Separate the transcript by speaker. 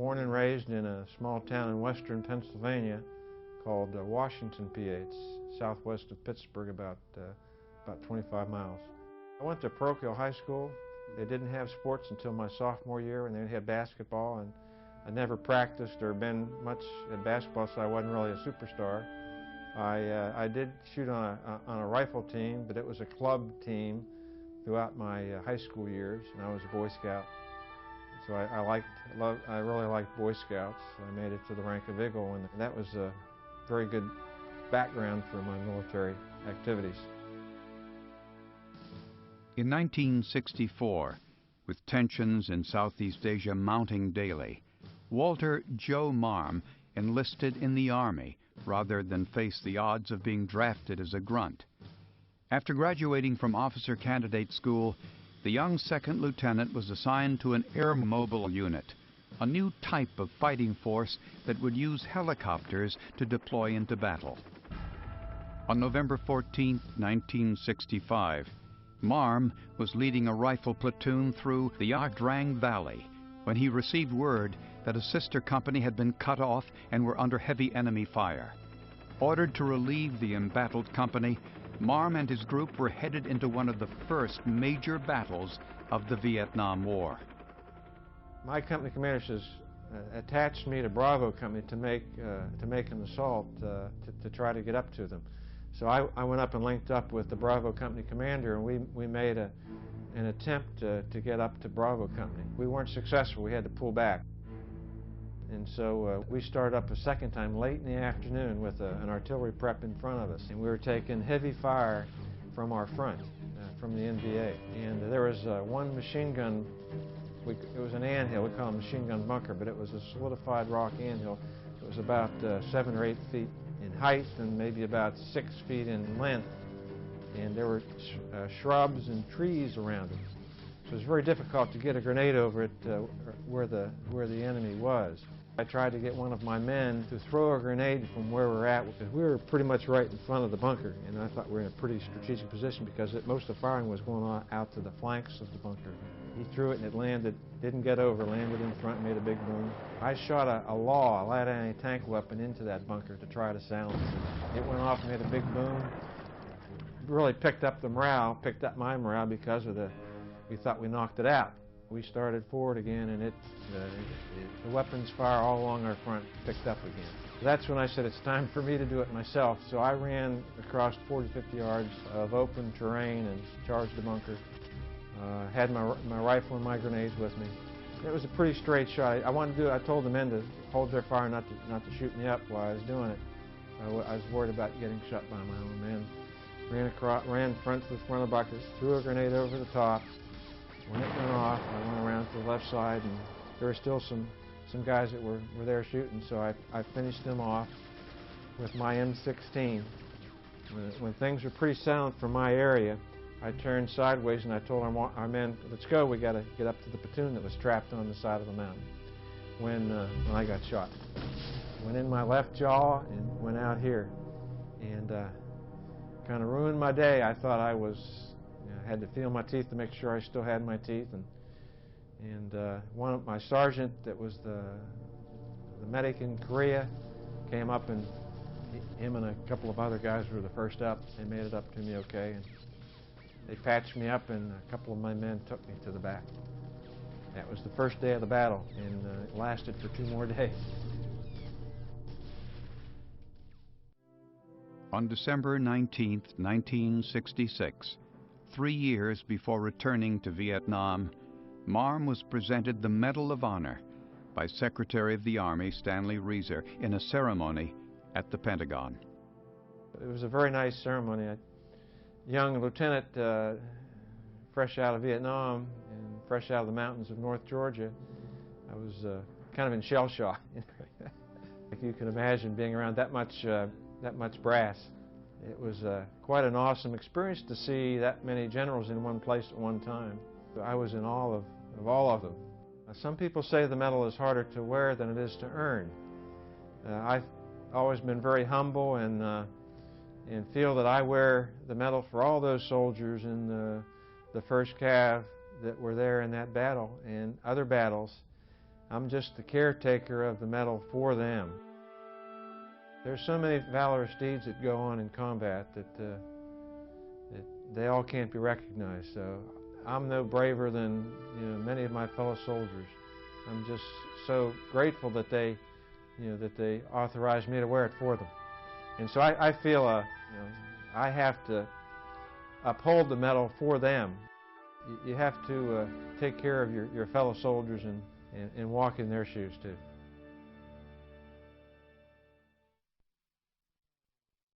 Speaker 1: born and raised in a small town in western Pennsylvania called Washington, PA. It's southwest of Pittsburgh, about 25 miles. I went to parochial high school. They didn't have sports until my sophomore year, and they had basketball, and I never practiced or been much at basketball, so I wasn't really a superstar. I did shoot on a rifle team, but it was a club team throughout my high school years, and I was a Boy Scout. So I really liked Boy Scouts. I made it to the rank of Eagle, and that was a very good background for my military activities.
Speaker 2: In 1964, with tensions in Southeast Asia mounting daily, Walter Joe Marm enlisted in the Army rather than face the odds of being drafted as a grunt. After graduating from officer candidate school, the young second lieutenant was assigned to an air mobile unit, a new type of fighting force that would use helicopters to deploy into battle. On November 14, 1965, Marm was leading a rifle platoon through the Ia Drang Valley when he received word that a sister company had been cut off and were under heavy enemy fire. Ordered to relieve the embattled company, Marm and his group were headed into one of the first major battles of the Vietnam War.
Speaker 1: My company commander says, attached me to Bravo Company to make an assault to try to get up to them. So I went up and linked up with the Bravo Company commander, and we made an attempt to get up to Bravo Company. We weren't successful. We had to pull back. And so we started up a second time late in the afternoon with an artillery prep in front of us. And we were taking heavy fire from our front, from the NVA. And there was one machine gun. It was an anthill. We call it a machine gun bunker, but it was a solidified rock anthill. It was about 7 or 8 feet in height and maybe about 6 feet in length. And there were shrubs and trees around it. So it was very difficult to get a grenade over it where the enemy was. I tried to get one of my men to throw a grenade from where we're at, because we were pretty much right in front of the bunker, and I thought we were in a pretty strategic position because most of the firing was going on out to the flanks of the bunker. He threw it and it landed, didn't get over, landed in front, made a big boom. I shot a light anti-tank weapon into that bunker to try to silence it. It went off and made a big boom. Really picked up the morale, picked up my morale because of we thought we knocked it out. We started forward again, and the weapons fire all along our front picked up again. That's when I said it's time for me to do it myself. So I ran across 40, 50 yards of open terrain and charged the bunker. Had my rifle and my grenades with me. It was a pretty straight shot. I told the men to hold their fire, not to shoot me up while I was doing it. I was worried about getting shot by my own men. Ran front to the front of the bunkers, threw a grenade over the top. When it went off, I went around to the left side, and there were still some guys that were there shooting, so I finished them off with my M16. When things were pretty silent for my area, I turned sideways and I told our men, let's go, we got to get up to the platoon that was trapped on the side of the mountain when I got shot. Went in my left jaw and went out here, and kind of ruined my day. I thought I had to feel my teeth to make sure I still had my teeth, and one of my sergeant that was the medic in Korea came up, and him and a couple of other guys were the first up. They made it up to me okay, and they patched me up, and a couple of my men took me to the back. That was the first day of the battle, and it lasted for 2 more days.
Speaker 2: On December 19, 1966, 3 years before returning to Vietnam, Marm was presented the Medal of Honor by Secretary of the Army Stanley Reeser in a ceremony at the Pentagon.
Speaker 1: It was a very nice ceremony. A young lieutenant, fresh out of Vietnam and fresh out of the mountains of North Georgia, I was kind of in shell shock. If you can imagine being around that much brass. It was quite an awesome experience to see that many generals in one place at one time. I was in awe of all of them. Some people say the medal is harder to wear than it is to earn. I've always been very humble and feel that I wear the medal for all those soldiers in the 1st Cav that were there in that battle and other battles I'm just the caretaker of the medal for them. There's so many valorous deeds that go on in combat that they all can't be recognized. So I'm no braver than many of my fellow soldiers. I'm just so grateful that they authorized me to wear it for them. And so I feel I have to uphold the medal for them. You have to take care of your fellow soldiers and walk in their shoes too.